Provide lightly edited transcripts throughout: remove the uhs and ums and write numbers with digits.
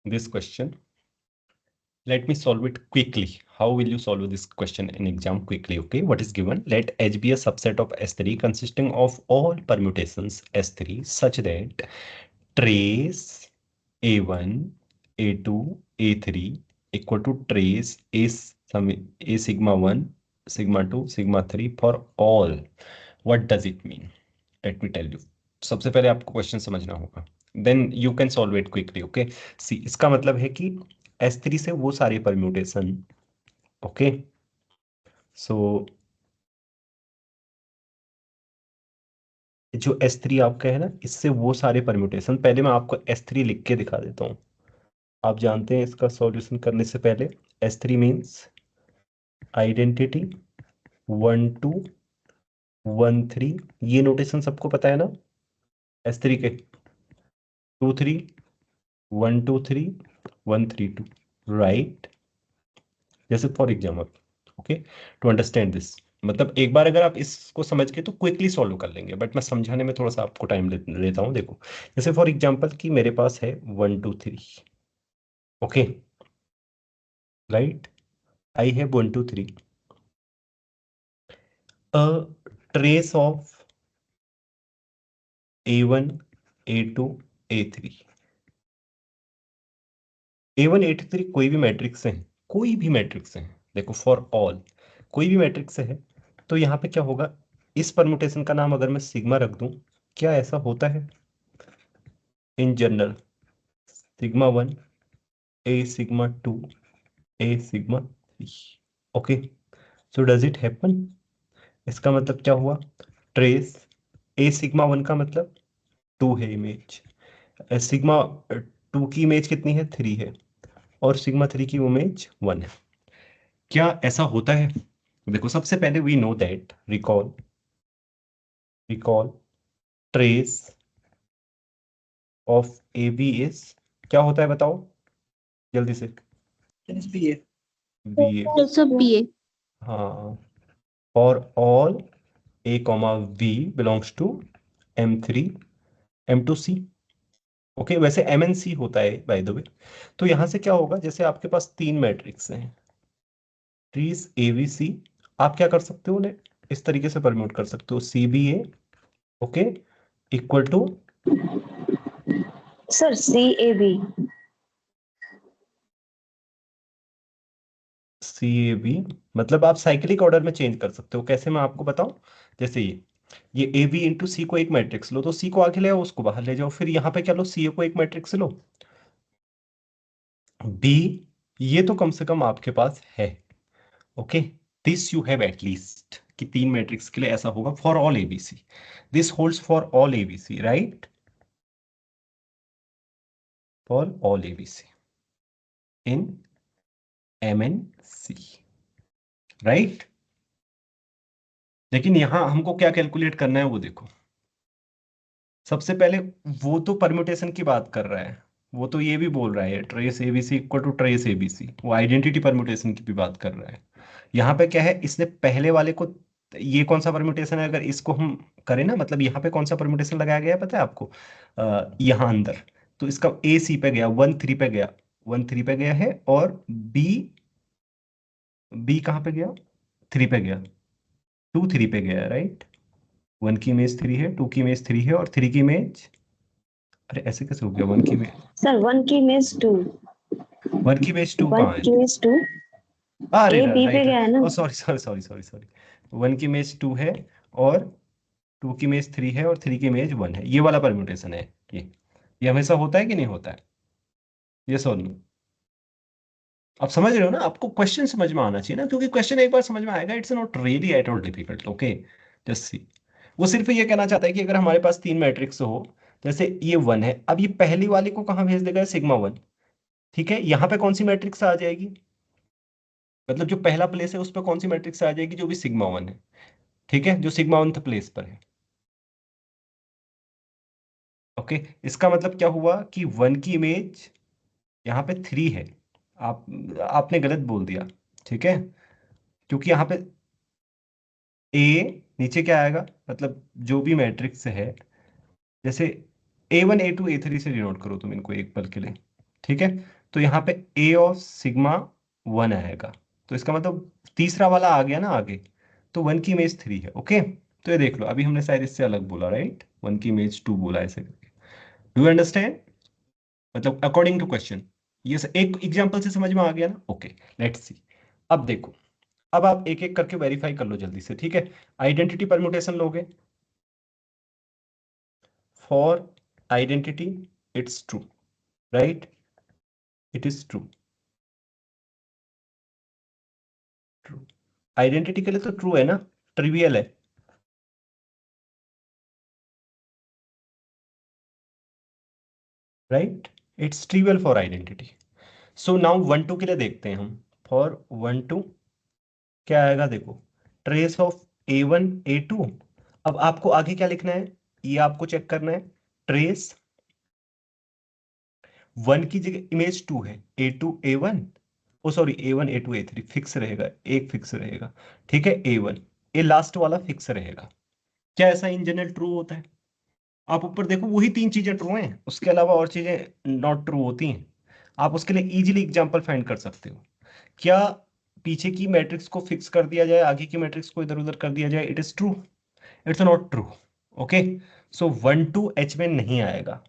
this question. Let me solve it quickly. How will you solve this question in exam quickly? Okay, what is given? Let H be a subset of S3 consisting of all permutations S3 such that trace A1, A2, A3 equal to trace A sigma 1, sigma 2, sigma 3 for all. What does it mean? Let me tell you. सबसे पहले आपको question समझना होगा, then you can solve it quickly. Okay, see इसका मतलब है कि S3 से वो सारे परम्यूटेशन. ओके, सो जो S3 आपका है ना, इससे वो सारे परम्यूटेशन. पहले मैं आपको S3 लिख के दिखा देता हूँ. आप जानते हैं इसका सॉल्यूशन करने से पहले S3 मीन्स आइडेंटिटी 1 2 1 3. ये नोटेशन सबको पता है ना S3 के. 2 3 1 2 3 1 3 2, राइट. जैसे for example, okay, to understand this. मतलब एक बार अगर आप इसको समझ के तो क्विकली सॉल्व कर लेंगे, बट मैं समझाने में थोड़ा सा आपको टाइम लेता हूँ. देखो, जैसे फॉर एग्जाम्पल कि मेरे पास है 1 2 3. Okay, right. आई है 1 2 3. A trace of A1 A2 A3. A1 A3 कोई भी मैट्रिक्स है, कोई भी मैट्रिक्स है. देखो, फॉर ऑल कोई भी मैट्रिक्स है, तो यहाँ पे क्या होगा? इस परमुटेशन का नाम अगर मैं सिग्मा रख दूं, क्या ऐसा होता है? In general sigma 1 A sigma 2 A sigma 3. Okay, so does it happen? इसका मतलब क्या हुआ? ट्रेस A sigma 1 का मतलब 2 है इमेज, सिग्मा 2 की इमेज कितनी है? 3 है, और सिग्मा 3 की इमेज 1 है. क्या ऐसा होता है? देखो, सबसे पहले we know that, recall recall trace of A B is, क्या होता है बताओ जल्दी से. B A. B A. तो सब BA. हाँ, for all A comma V belongs to M3 M2C. Okay, वैसे MNC होता है बाय द वे. तो यहां से क्या होगा? जैसे आपके पास तीन मैट्रिक्स हैं, ट्रीज ABC, आप क्या कर सकते हो? उन्हें इस तरीके से परम्यूट कर सकते हो, CBA, okay, equal to sir CAB. CAB. मतलब आप साइक्लिक ऑर्डर में चेंज कर सकते हो. कैसे? मैं आपको बताऊं. जैसे ये AB इंटू सी को एक मैट्रिक्स लो, तो सी को आगे ले आओ, उसको बाहर ले जाओ, फिर यहाँ पे क्या लो? CA को एक मैट्रिक्स लो. B, ये तो कम से कम आपके पास है. Okay, this you have at least, कि तीन मैट्रिक्स के लिए ऐसा होगा for all ABC. This holds for all ABC, right? For all ABC in MNC, right. लेकिन यहां हमको क्या कैलकुलेट करना है वो देखो. सबसे पहले वो तो परम्यूटेशन की बात कर रहा है, वो तो ये भी बोल रहा है trace ABC equal to trace ABC, वो आइडेंटिटी परम्यूटेशन की भी बात कर रहा है. यहाँ पे क्या है? इसने पहले वाले को, ये कौन सा परम्यूटेशन है? अगर इसको हम करें ना, मतलब यहाँ पे कौन सा परम्यूटेशन लगाया गया है पता है आपको? यहाँ अंदर. तो इसका AC पे गया, 1 3 पे गया, 1 3 पे गया है, और बी बी कहाँ पे गया? 3 पे गया, 2 3 पे गया, राइट. 1 की इमेज 3 है, 2 की इमेज 3 है, और 3 की इमेज, अरे ऐसे कैसे हो गया? 1 की इमेज, सर 1 की इमेज 2. 1 की इमेज 2 1 कहाँ है? की इमेज 2 अरे A B पे राइट, गया है ना. Oh sorry sorry sorry sorry sorry. 1 की इमेज 2 है, और 2 की इमेज 3 है, और 3 की इमेज 1 है. ये वाला परम्यूटेशन है. ये हमेशा होता है कि नहीं होता है? ये सॉल्व लो. आप समझ रहे हो ना? आपको क्वेश्चन समझ में आना चाहिए ना, क्योंकि क्वेश्चन एक बार समझ में आएगा, it's not really at all difficult. Okay, just see. वो सिर्फ ये कहना चाहता है कि अगर हमारे पास तीन मैट्रिक्स हो, जैसे ये 1 है, अब ये पहली वाली को कहाँ भेज देगा? सिग्मा 1. ठीक है, यहाँ पे कौन सी मैट्रिक्स आ जाएगी? मतलब जो पहला प्लेस है उस पर कौन सी मैट्रिक्स आ जाएगी? जो भी सिग्मा 1 है. ठीक है, जो सिग्मा 1th प्लेस पर है. ओके, इसका मतलब क्या हुआ? कि 1 की इमेज यहाँ पे 3 है. आप आपने गलत बोल दिया. ठीक है, क्योंकि यहाँ पे ए नीचे क्या आएगा? मतलब जो भी मैट्रिक्स है, जैसे A1 A2 A3 से डिनोट करो तुम इनको एक पल के लिए. ठीक है, तो यहाँ पे ए ऑफ सिग्मा 1 आएगा, तो इसका मतलब तीसरा वाला आ गया ना आगे, तो 1 की इमेज 3 है। ओके, तो ये देख लो, अभी हमने शायद इससे अलग बोला, राइट, 1 की इमेज 2 बोला ऐसे करके। डू यू अंडरस्टैंड, मतलब अकॉर्डिंग टू क्वेश्चन, एक एग्जांपल से समझ में आ गया ना। Okay, let's see. अब देखो, अब आप एक एक करके वेरीफाई कर लो जल्दी से, ठीक है। आइडेंटिटी परम्यूटेशन लोगे, for identity it's true, right, it is true, true. Identity के लिए तो ट्रू है ना, ट्रिवियल है, right, it's trivial for identity. So now 1 2 के लिए देखते हैं हम। फॉर 1 2 क्या आएगा, देखो, ट्रेस ऑफ A1 A2। अब आपको आगे क्या लिखना है, ये आपको चेक करना है। ट्रेस 1 की जगह इमेज 2 है, A2 A1, ओ sorry A1 A2 A3 fix रहेगा, एक फिक्स रहेगा, ठीक है। A1 ये लास्ट वाला फिक्स रहेगा। क्या ऐसा इन जनरल ट्रू होता है? आप ऊपर देखो, वही तीन चीजें ट्रू हैं, उसके अलावा और चीजें नॉट ट्रू होती हैं। आप उसके लिए इजीली एग्जांपल फाइंड कर सकते हो। क्या पीछे की मैट्रिक्स को फिक्स कर दिया जाए, आगे की मैट्रिक्स को इधर उधर कर दिया जाए, it is true, it's not true. Okay, so 1 2 H में नहीं आएगा।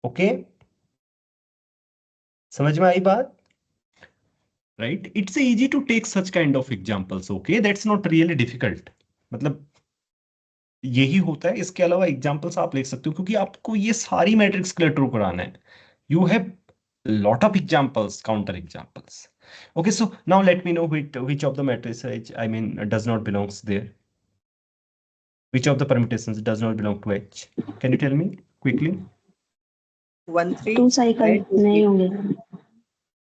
ओके, समझ में आई बात, right? It's easy to take such kind of examples, okay, that's not really difficult. मतलब यही होता है, इसके अलावा एग्जांपल्स आप लिख सकते हो, क्योंकि आपको ये सारी मैट्रिक्स के लिए ट्रू कराना है। You have lot of examples, counter examples. Okay, so now let me know which of the matrices, I mean, does not belongs there. Which of the permutations does not belong to H? Can you tell me quickly? 1 3 2 cycle and 2 नहीं 3 होंगे,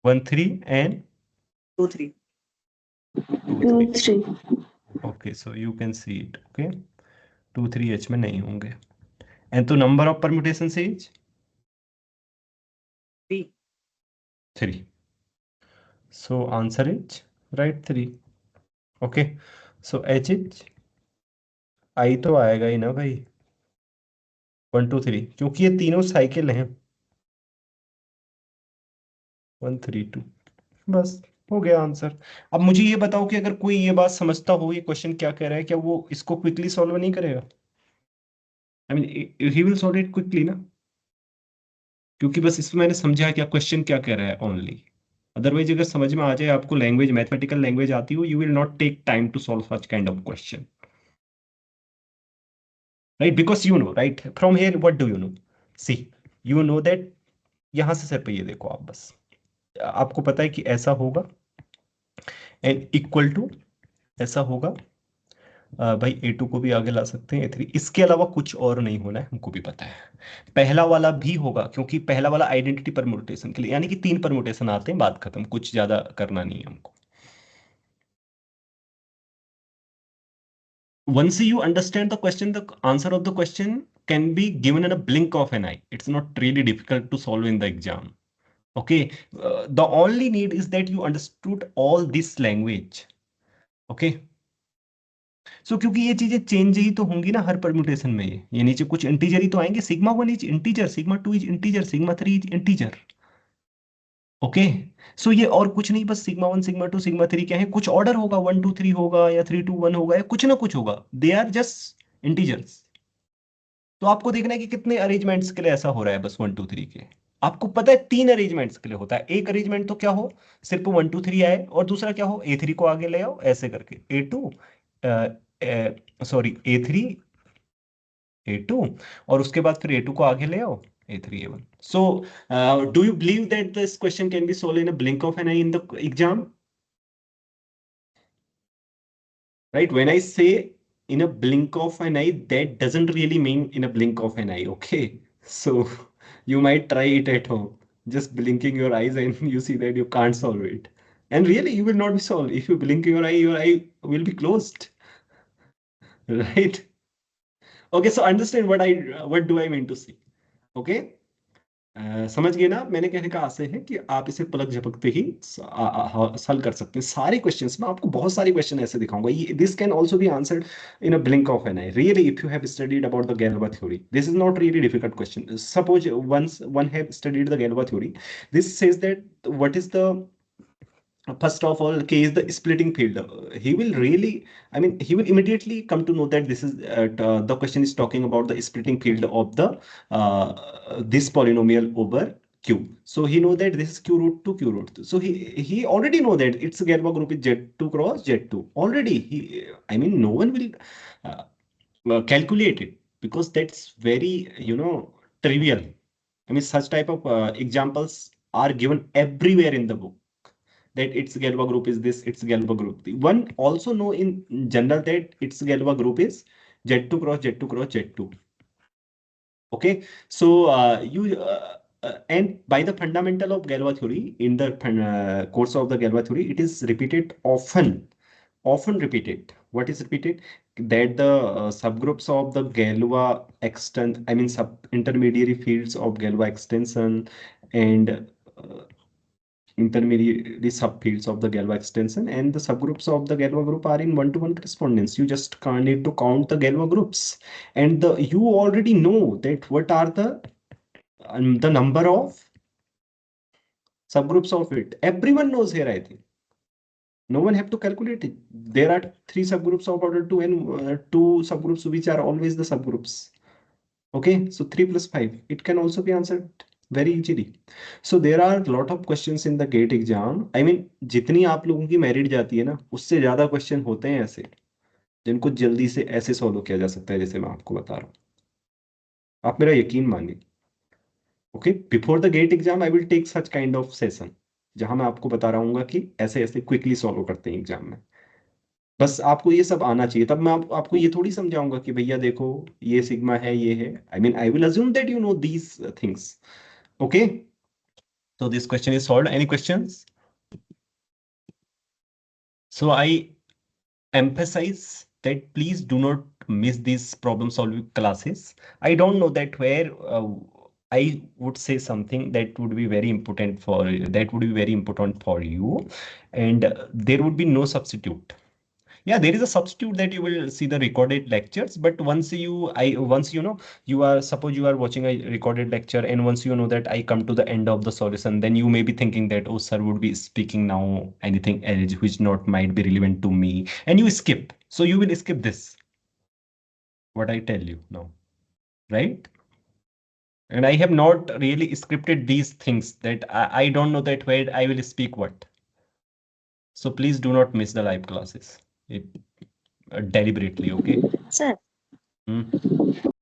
1 3 and 2 3 2 2 3. 3 Okay, so you can see it. Okay, 2 3 H में नहीं होंगे. And the number of permutations is 3 3. So answer is right 3. Okay, so H is I तो आएगा ही ना भाई, 1 2 3, क्योंकि ये तीनों साइकिल हैं, 1 3 2, बस हो गया आंसर। अब मुझे ये बताओ कि अगर कोई ये बात समझता हो ये क्वेश्चन क्या कह रहा है, क्या वो इसको क्विकली सॉल्व नहीं करेगा? I mean he will solve it quickly ना, क्योंकि बस इसमें मैंने समझा क्या क्वेश्चन क्या कह रहा है ओनली। अदरवाइज अगर समझ में आ जाए, आपको लैंग्वेज, मैथमेटिकल लैंग्वेज आती हो, you will not take time to solve such kind of question, right, because you know, right, from here what do you know, see, you know that, यहां से सिर्फ ये देखो आप बस, आपको पता है कि ऐसा होगा एंड इक्वल टू ऐसा होगा। भाई A2 को भी आगे ला सकते हैं, A3, इसके अलावा कुछ और नहीं होना है, हमको भी पता है। पहला वाला भी होगा, क्योंकि पहला वाला आइडेंटिटी परम्यूटेशन के लिए, यानी कि 3 परम्यूटेशन आते हैं, बात खत्म, कुछ ज्यादा करना नहीं है हमको। Once you understand the question, the answer of the question can be given in a blink of an eye. It's not really difficult to solve in the exam. Okay, the only need is that you understood all this language. Okay, सो क्योंकि ये चीजें change ही तो होंगी ना हर permutation में, ये नीचे कुछ इंटीजर ही तो आएंगे, sigma 1 is integer, sigma 2 is integer, sigma 3 is integer. Okay, so ये और कुछ नहीं, बस सिग्मा 1 सिग्मा 2 सिग्मा 3 क्या है, कुछ ऑर्डर होगा, 1 2 3 होगा या 3 2 1 होगा या कुछ ना कुछ होगा, दे आर जस्ट इंटीजर्स। तो आपको देखना है कि कितने अरेंजमेंट्स के लिए ऐसा हो रहा है, बस 1 2 3 के। आपको पता है 3 अरेंजमेंट्स के लिए होता है, एक अरेंजमेंट तो क्या हो, सिर्फ 1 2 3 आए, और दूसरा क्या हो, A3 को आगे ले आओ ऐसे करके, A2 सॉरी A2, और उसके बाद फिर A2 को आगे ले आओ, A3 A1। So do you believe that this question can be solve in a blink of an eye in the exam? Right, when I say in a blink of an eye, that doesn't really mean in a blink of an eye. Okay, so you might try it at home, just blinking your eyes, and you see that you can't solve it, and really you will not be solved. If you blink your eye will be closed. Right? Okay, so understand what do I mean to say. Okay, समझ गए ना आप? मैंने कहने का आशय है कि आप इसे पलक झपकते ही हल कर सकते हैं सारे क्वेश्चंस। मैं आपको बहुत सारे क्वेश्चन ऐसे दिखाऊंगा। ये this can also be answered in a blink of an eye. Really, if you have studied about the Galois theory, this is not really difficult question. Suppose once one have studied the Galois theory, this says that what is the first of all K is the splitting field. He will really, I mean, he will immediately come to know that this is the question is talking about the splitting field of the this polynomial over Q. So he know that this is Q root 2 Q root 2. So he already know that its Galois group is Z2 cross Z2. Already he, I mean, no one will calculate it because that's very, you know, trivial. I mean, such type of examples are given everywhere in the book, that its Galois group is this, its Galois group. One also know in general that its Galois group is Z2 cross Z2 cross Z2. Okay, so and by the fundamental of Galois theory, in the course of the Galois theory, it is repeated often repeated. What is repeated? That the subgroups of the Galois extent, I mean sub intermediary fields of Galois extension and intermediary subfields of the Galois extension and the subgroups of the Galois group are in one-to-one correspondence. You just need to count the Galois groups, and you already know that what are the number of subgroups of it. Everyone knows here, I think. No one have to calculate it. There are 3 subgroups of order 2 and 2 subgroups which are always the subgroups. Okay, so 3 plus 5. It can also be answered very easily. So there are a lot of questions in the GATE exam. I mean, जितनी आप लोगों की merit जाती है ना, उससे ज्यादा question होते हैं ऐसे जिनको जल्दी से ऐसे सॉल्व किया जा सकता है जैसे मैं आपको बता रहा हूँ। आप मेरा यकीन मानिए। Okay, before the GATE exam I will take such kind of session जहां मैं आपको बता रहा हूँ कि ऐसे ऐसे क्विकली सॉल्व करते हैं एग्जाम में। बस आपको ये सब आना चाहिए, तब मैं आपको ये थोड़ी समझाऊंगा कि भैया देखो ये सिग्मा है, ये है। I mean I will assume that you know these things. Okay, so this question is solved. Any questions? So I emphasize that please do not miss these problem solving classes. I don't know that where I would say something that would be very important for you, and there would be no substitute. Yeah, there is a substitute that you will see the recorded lectures, but once you know, suppose you are watching a recorded lecture, and once you know that I come to the end of the solution, then you may be thinking that, oh, sir would be speaking now anything else which not might be relevant to me, and you skip. So you will skip this, what I tell you now, right? And I have not really scripted these things that I don't know that where I will speak what. So please do not miss the live classes. Deliberately, okay? Sir, Hmm.